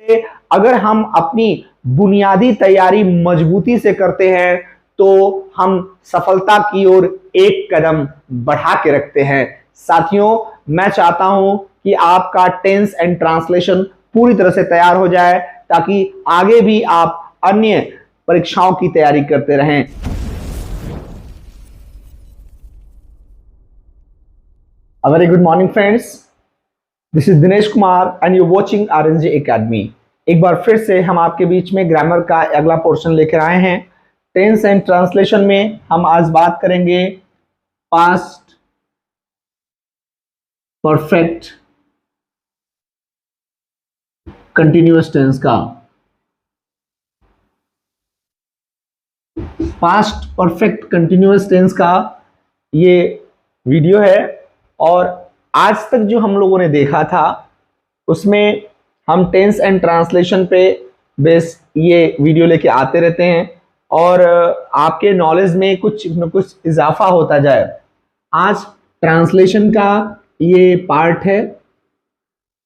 अगर हम अपनी बुनियादी तैयारी मजबूती से करते हैं तो हम सफलता की ओर एक कदम बढ़ा के रखते हैं। साथियों, मैं चाहता हूं कि आपका टेंस एंड ट्रांसलेशन पूरी तरह से तैयार हो जाए ताकि आगे भी आप अन्य परीक्षाओं की तैयारी करते रहें। A very good morning, friends. This is Dinesh Kumar and you watching RNJ academy. एक बार फिर से हम आपके बीच में ग्रामर का अगला पोर्शन लेकर आए हैं। टेंस एंड ट्रांसलेशन में हम आज बात करेंगे पास्ट परफेक्ट कंटिन्यूअस टेंस का। पास्ट परफेक्ट कंटिन्यूअस टेंस का ये वीडियो है और आज तक जो हम लोगों ने देखा था उसमें हम टेंस एंड ट्रांसलेशन पे बेस ये वीडियो लेके आते रहते हैं और आपके नॉलेज में कुछ न कुछ इजाफा होता जाए। आज ट्रांसलेशन का ये पार्ट है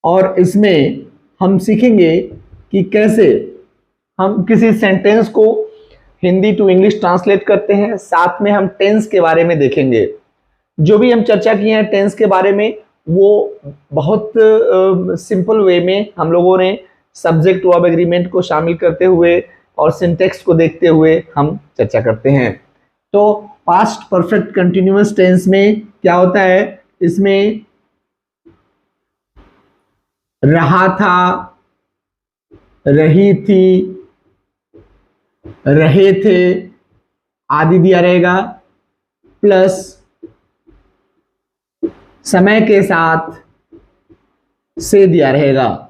और इसमें हम सीखेंगे कि कैसे हम किसी सेंटेंस को हिंदी टू इंग्लिश ट्रांसलेट करते हैं। साथ में हम टेंस के बारे में देखेंगे। जो भी हम चर्चा किए हैं टेंस के बारे में वो बहुत सिंपल वे में हम लोगों ने सब्जेक्ट वर्ब एग्रीमेंट को शामिल करते हुए और सिंटेक्स को देखते हुए हम चर्चा करते हैं। तो पास्ट परफेक्ट कंटिन्यूअस टेंस में क्या होता है, इसमें रहा था, रही थी, रहे थे आदि दिया रहेगा, प्लस समय के साथ से दिया रहेगा।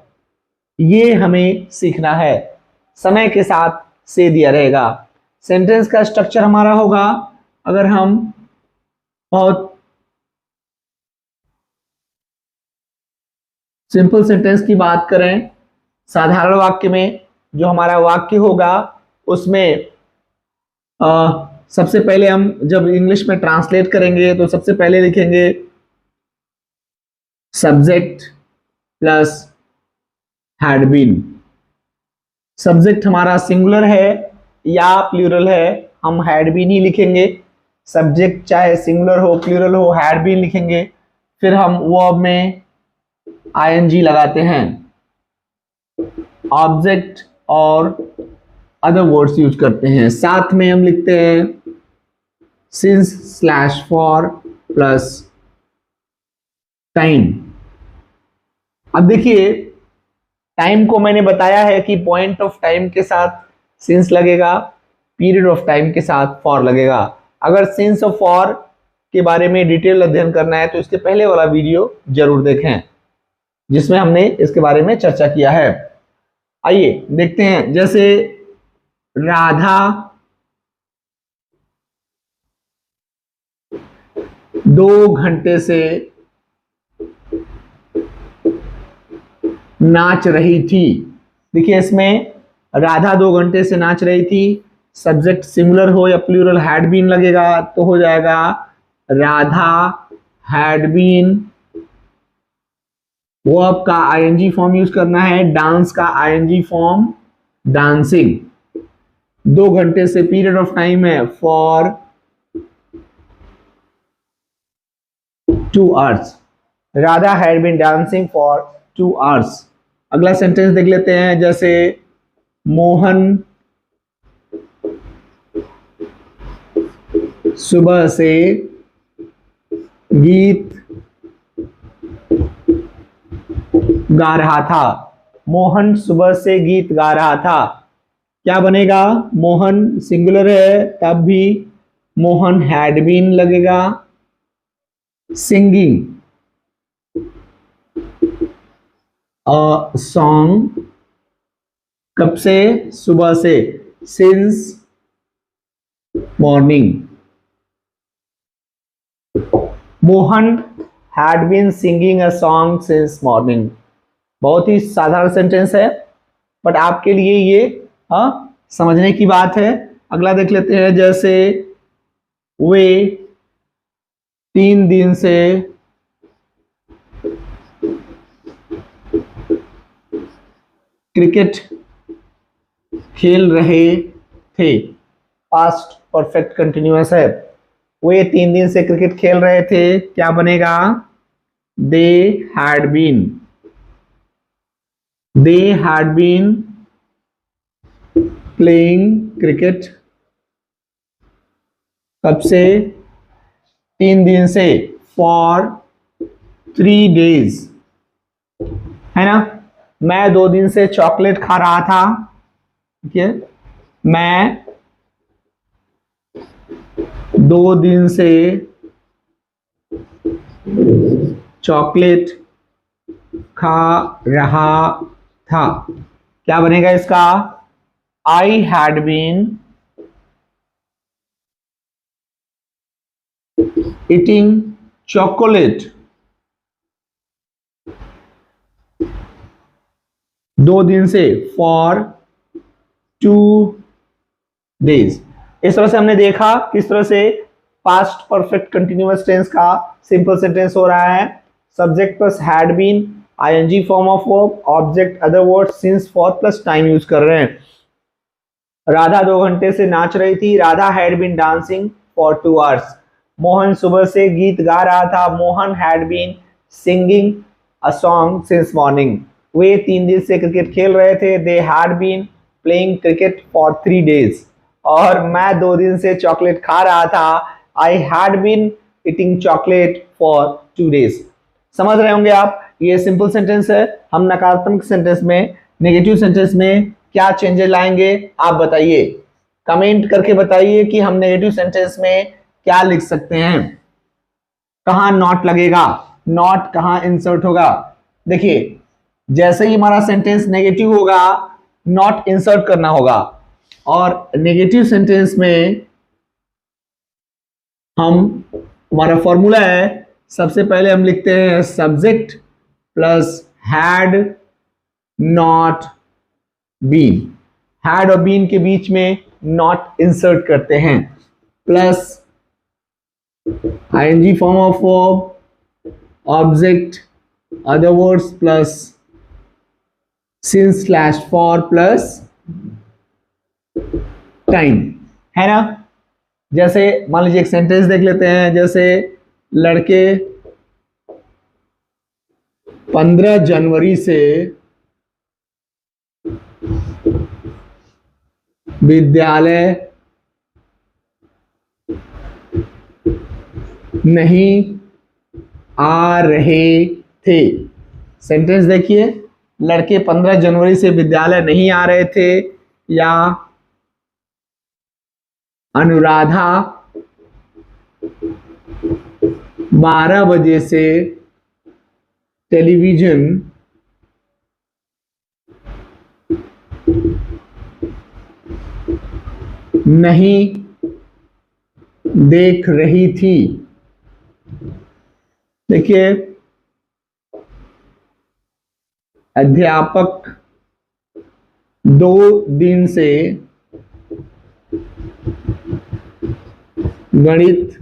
ये हमें सीखना है। समय के साथ से दिया रहेगा। सेंटेंस का स्ट्रक्चर हमारा होगा, अगर हम बहुत सिंपल सेंटेंस की बात करें, साधारण वाक्य में जो हमारा वाक्य होगा उसमें सबसे पहले हम जब इंग्लिश में ट्रांसलेट करेंगे तो सबसे पहले लिखेंगे subject plus had been. Subject हमारा सिंगुलर है या प्लूरल है, हम हैड बीन ही लिखेंगे। सब्जेक्ट चाहे सिंगुलर हो प्लूरल हो हैड बीन लिखेंगे। फिर हम वर्ब में आईएनजी लगाते हैं। ऑब्जेक्ट और अदर वर्ड्स यूज करते हैं। साथ में हम लिखते हैं since slash for plus time. अब देखिए, टाइम को मैंने बताया है कि पॉइंट ऑफ टाइम के साथ सिंस लगेगा, पीरियड ऑफ टाइम के साथ फॉर लगेगा। अगर सिंस और फॉर के बारे में डिटेल अध्ययन करना है तो इसके पहले वाला वीडियो जरूर देखें जिसमें हमने इसके बारे में चर्चा किया है। आइए देखते हैं, जैसे राधा 2 घंटे से नाच रही थी। देखिए इसमें राधा 2 घंटे से नाच रही थी। सब्जेक्ट सिंगुलर हो या प्लूरल हैड बीन लगेगा तो हो जाएगा राधा हैड बीन। वर्ब का आईएनजी फॉर्म यूज करना है, डांस का आईएनजी फॉर्म डांसिंग। 2 घंटे से पीरियड ऑफ टाइम है for 2 hours। Radha had been dancing for 2 hours। अगला सेंटेंस देख लेते हैं, जैसे मोहन सुबह से गीत गा रहा था। मोहन सुबह से गीत गा रहा था। क्या बनेगा, मोहन सिंगुलर है तब भी मोहन हैड बीन लगेगा। सिंगिंग अ सॉन्ग, कब से, सुबह से, since morning. Mohan had been singing a song since morning. बहुत ही साधारण सेंटेंस है बट आपके लिए ये समझने की बात है। अगला देख लेते हैं, जैसे वे 3 दिन से क्रिकेट खेल रहे थे, पास्ट परफेक्ट कंटिन्यूअस है। वो ये 3 दिन से क्रिकेट खेल रहे थे, क्या बनेगा? They had been, they had been playing cricket, कब से? 3 दिन से, फॉर 3 days, है ना। मैं 2 दिन से चॉकलेट खा रहा था, ठीक है। मैं 2 दिन से चॉकलेट खा रहा था, क्या बनेगा इसका? I had been eating chocolate 2 दिन से, फॉर 2 days। इस तरह से हमने देखा किस तरह से पास्ट परफेक्ट कंटिन्यूअस टेंस का सिंपल सेंटेंस हो रहा है। Subject plus had been, ING form of verb, object, other word, since, for plus time use कर रहे हैं। राधा 2 घंटे से नाच रही थी, Radha had been dancing for 2 hours। Mohan सुबह से गीत गा रहा था, Mohan had been singing a song since morning. वे 3 दिन से क्रिकेट खेल रहे थे, they had been playing cricket for 3 days। और मैं 2 दिन से चॉकलेट खा रहा था, I had been eating chocolate for 2 days। समझ रहे होंगे आप, ये सिंपल सेंटेंस है। हम नकारात्मक सेंटेंस में, नेगेटिव सेंटेंस में क्या चेंजेस लाएंगे आप बताइए, कमेंट करके बताइए कि हम नेगेटिव सेंटेंस में क्या लिख सकते हैं। कहां नॉट लगेगा, नॉट कहां इंसर्ट होगा। देखिए, जैसे ही हमारा सेंटेंस नेगेटिव होगा, नॉट इंसर्ट करना होगा। और नेगेटिव सेंटेंस में हमारा फॉर्मूला है, सबसे पहले हम लिखते हैं subject plus had not been, had और बीन के बीच में नॉट इंसर्ट करते हैं, plus ING form of verb, object, other words plus since slash for plus time, है ना। जैसे मान लीजिए एक सेंटेंस देख लेते हैं, जैसे लड़के 15 जनवरी से विद्यालय नहीं आ रहे थे। सेंटेंस देखिए, लड़के 15 जनवरी से विद्यालय नहीं आ रहे थे, या अनुराधा 12 बजे से टेलीविजन नहीं देख रही थी। देखिए, अध्यापक 2 दिन से गणित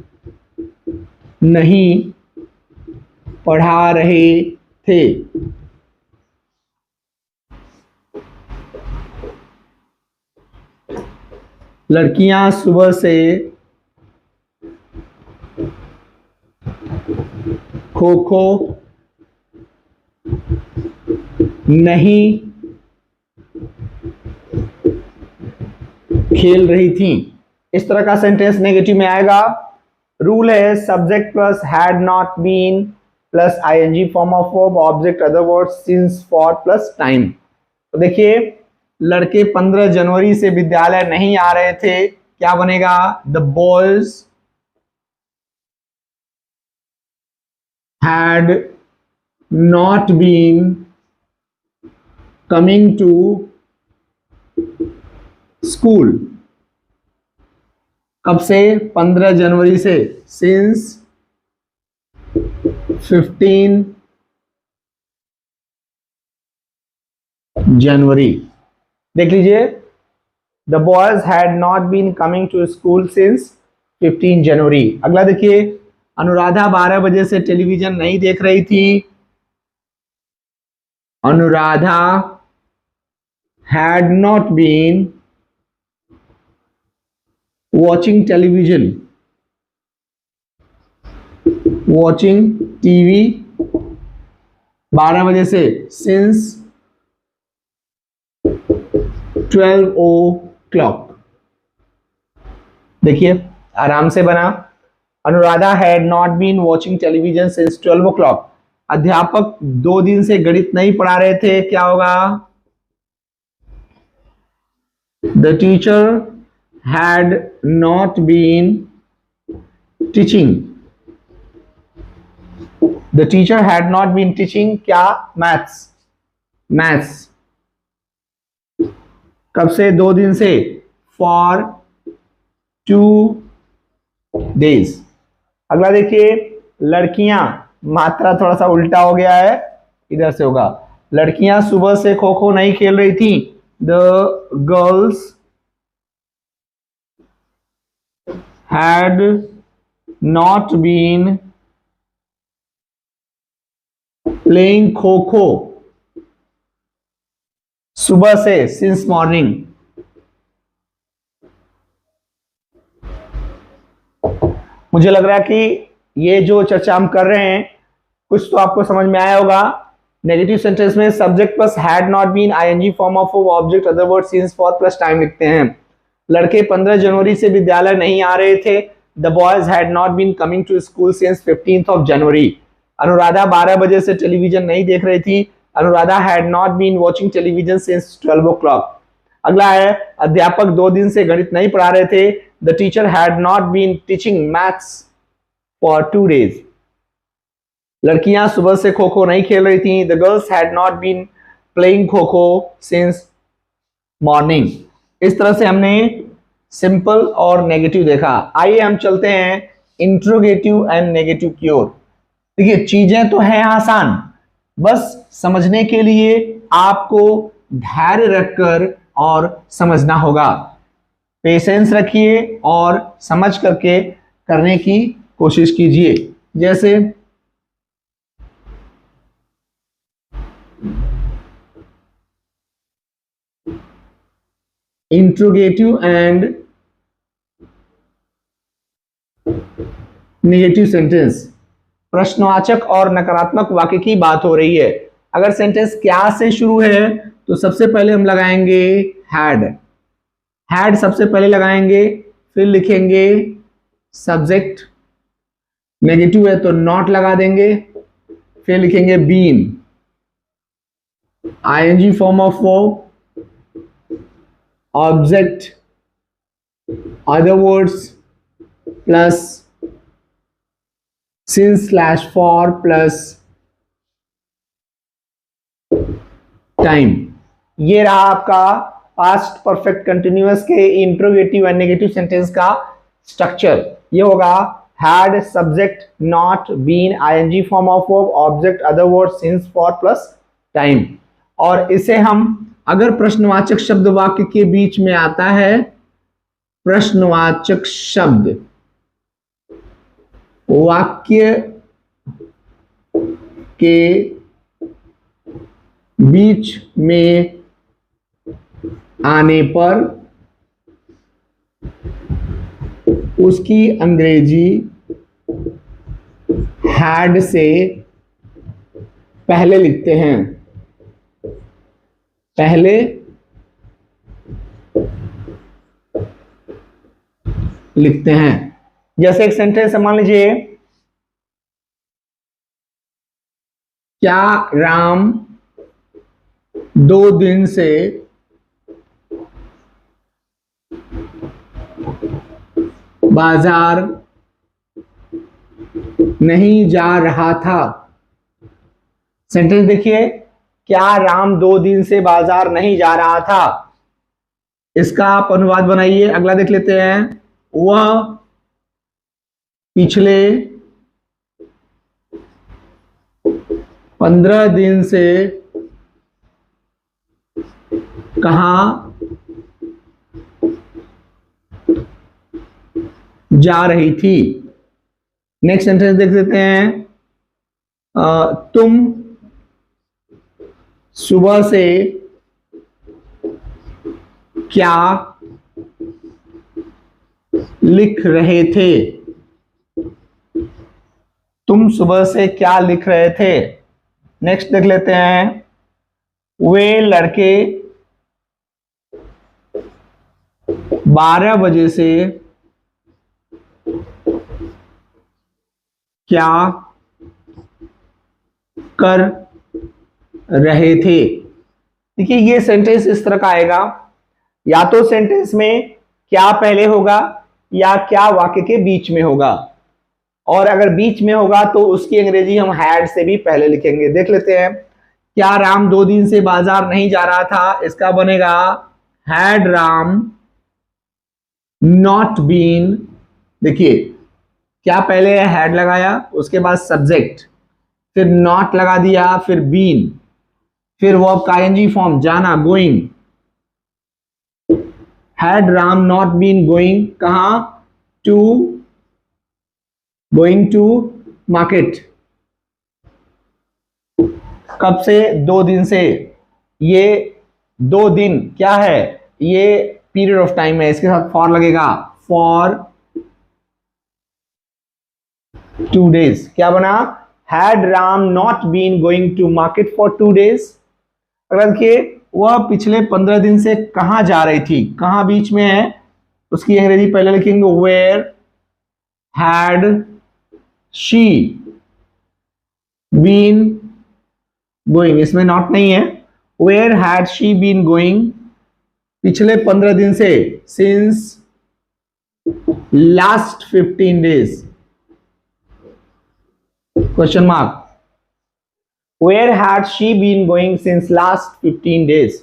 नहीं पढ़ा रहे थे। लड़कियां सुबह से खो खो नहीं खेल रही थी। इस तरह का सेंटेंस नेगेटिव में आएगा। रूल है subject plus had not been plus ING form of verb, object, other word, since, for plus time. तो देखिए, लड़के 15 जनवरी से विद्यालय नहीं आ रहे थे, क्या बनेगा? The boys had not been coming to school. कब से? 15 जनवरी से, सिंस 15 जनवरी। देख लीजिए, the boys had not been coming to school since 15 January. अगला देखिए, अनुराधा 12 बजे से टेलीविजन नहीं देख रही थी। Anuradha had not been watching television, watching TV 12 बजे से since 12 o'clock। देखिए आराम से बना। Anuradha had not been watching television since 12 o'clock। अध्यापक 2 दिन से गणित नहीं पढ़ा रहे थे, क्या होगा? The teacher had not been teaching. The teacher had not been teaching क्या? मैथ्स। मैथ्स कब से? 2 दिन से, फॉर 2 days। अगला देखिए लड़कियां, मात्रा थोड़ा सा उल्टा हो गया है, इधर से होगा। लड़कियां सुबह से खो खो नहीं खेल रही थी। The girls had not been playing kho kho सुबह से, सिंस मॉर्निंग। मुझे लग रहा है कि ये जो चर्चा हम कर रहे हैं कुछ तो आपको समझ में आया होगा। नेगेटिव सेंटेंस में subject plus had not been ING form of object other word since for plus time लिखते हैं। लड़के 15 जनवरी से विद्यालय नहीं आ रहे थे। The boys had not been coming to school since 15th January. Anuradha 12 बजे से टेलीविजन नहीं देख रही थी। Anuradha had not been watching television since 12 o'clock। अगला है अध्यापक 2 दिन से गणित नहीं पढ़ा रहे थे। The teacher had not been teaching maths for 2 days। लड़कियां सुबह से खो खो नहीं खेल रही थी। The girls had not been playing kho kho since morning. इस तरह से हमने सिंपल और नेगेटिव देखा। आइए हम चलते हैं इंट्रोगेटिव एंड नेगेटिव की ओर। देखिए चीजें तो हैं आसान, बस समझने के लिए आपको धैर्य रखकर और समझना होगा। पेशेंस रखिए और समझ करके करने की कोशिश कीजिए। जैसे इंट्रोगेटिव एंड नेगेटिव सेंटेंस, प्रश्नवाचक और नकारात्मक वाक्य की बात हो रही है। अगर सेंटेंस क्या से शुरू है तो सबसे पहले हम लगाएंगे हैड। हैड सबसे पहले लगाएंगे, फिर लिखेंगे सब्जेक्ट। नेगेटिव है तो नॉट लगा देंगे, फिर लिखेंगे been, ING form of verb, object other words plus since slash for plus time. ये रहा आपका पास्ट परफेक्ट कंटिन्यूअस के इंट्रोगेटिव एंड नेगेटिव सेंटेंस का स्ट्रक्चर। ये होगा had subject not been ING form of verb object other word since for plus time. और इसे हम अगर प्रश्नवाचक शब्द वाक्य के बीच में आता है, प्रश्नवाचक शब्द वाक्य के बीच में आने पर उसकी अंग्रेजी हैड से पहले लिखते हैं। पहले लिखते हैं। जैसे एक सेंटेंस मान लीजिए, क्या राम 2 दिन से बाजार नहीं जा रहा था। सेंटेंस देखिए, क्या राम 2 दिन से बाजार नहीं जा रहा था। इसका आप अनुवाद बनाइए। अगला देख लेते हैं, वह पिछले 15 दिन से कहां जा रही थी। नेक्स्ट सेंटेंस देख लेते हैं, तुम सुबह से क्या लिख रहे थे? तुम सुबह से क्या लिख रहे थे? नेक्स्ट देख लेते हैं। वे लड़के 12 बजे से क्या कर रहे थे? देखिए ये सेंटेंस इस तरह का आएगा, या तो सेंटेंस में क्या पहले होगा या क्या वाक्य के बीच में होगा, और अगर बीच में होगा तो उसकी अंग्रेजी हम हैड से भी पहले लिखेंगे। देख लेते हैं। क्या राम 2 दिन से बाजार नहीं जा रहा था? इसका बनेगा हैड राम नॉट बीन। देखिए क्या पहले हैड लगाया, उसके बाद सब्जेक्ट, फिर नॉट लगा दिया, फिर बीन, फिर वर्ब का आईएनजी फॉर्म जाना, going. Had Ram not been going कहां? To, going to market. कब से? 2 दिन से। ये 2 दिन क्या है? ये पीरियड ऑफ टाइम है, इसके साथ फॉर लगेगा, फॉर 2 days। क्या बना? Had Ram not been going to market for 2 days। अगर देखिए वह पिछले 15 दिन से कहां जा रही थी, कहां बीच में है, उसकी अंग्रेजी पहले लिखेंगे where had she been going. इसमें नॉट नहीं है। Where had she been going पिछले 15 दिन से, since last 15 days। Question mark. Where had she been going since last 15 days?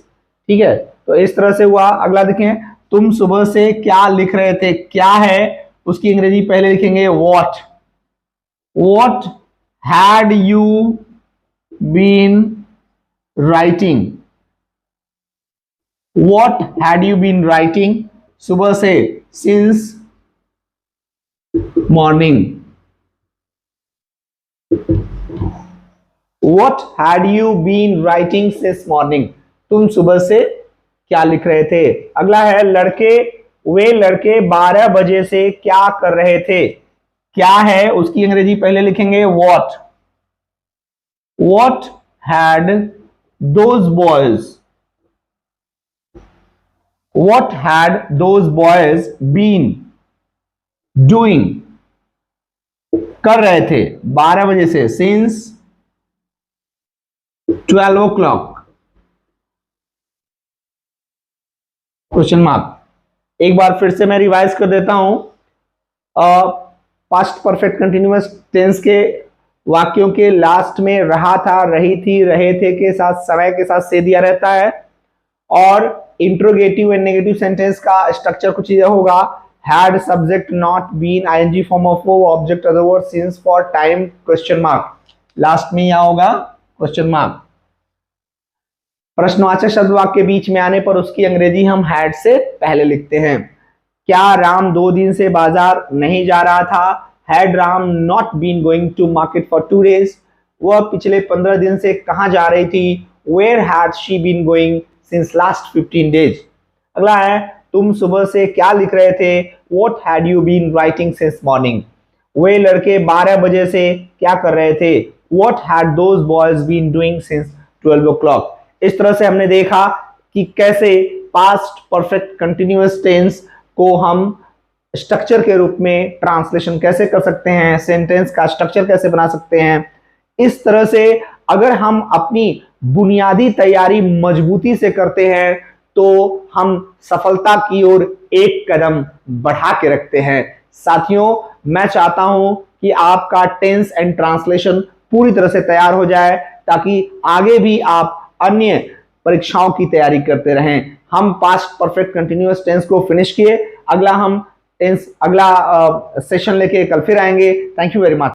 ठीक है, तो इस तरह से हुआ। अगला देखें, तुम सुबह से क्या लिख रहे थे? क्या है उसकी अंग्रेजी पहले लिखेंगे what। What had you been writing? What had you been writing? सुबह से, since morning। What had you been writing since morning? तुम सुबह से क्या लिख रहे थे? अगला है लड़के, वे लड़के 12 बजे से क्या कर रहे थे? क्या है उसकी अंग्रेजी पहले लिखेंगे what। What had those boys, what had those boys been doing? कर रहे थे 12 बजे से, since 12 o'clock। Question mark. एक बार फिर से मैं रिवाइज कर देता हूं। पास्ट परफेक्ट कंटिन्यूअस टेंस के वाक्यों के लास्ट में रहा था, रही थी, रहे थे के साथ समय के साथ से दिया रहता है, और इंट्रोगेटिव एंड नेगेटिव सेंटेंस का स्ट्रक्चर कुछ यह होगा, had subject not been ING form of वो object other word since for time question mark. Last में यह होगा क्वेश्चन मार्क। प्रश्नवाचक शब्द वाक्य के बीच में आने पर उसकी अंग्रेजी हम हैड से पहले लिखते हैं। क्या राम 2 दिन से बाजार नहीं जा रहा था? Had Ram not been going to market for 2 days। वह पिछले 15 दिन से कहां जा रही थी? Where had she been going since last 15 days। अगला है, तुम सुबह से क्या लिख रहे थे? What had you been writing since morning. वे लड़के 12 बजे से क्या कर रहे थे? What had those boys been doing since 12 o'clock। इस तरह से हमने देखा कि कैसे पास्ट परफेक्ट कंटिन्यूअस टेंस को हम स्ट्रक्चर के रूप में ट्रांसलेशन कैसे कर सकते हैं, सेंटेंस का स्ट्रक्चर कैसे बना सकते हैं। इस तरह से अगर हम अपनी बुनियादी तैयारी मजबूती से करते हैं तो हम सफलता की ओर एक कदम बढ़ा के रखते हैं। साथियों, मैं चाहता हूं कि आपका टेंस एंड ट्रांसलेशन पूरी तरह से तैयार हो जाए ताकि आगे भी आप अन्य परीक्षाओं की तैयारी करते रहें। हम पास्ट परफेक्ट कंटिन्यूअस टेंस को फिनिश किए। अगला सेशन लेके कल फिर आएंगे। Thank you very much.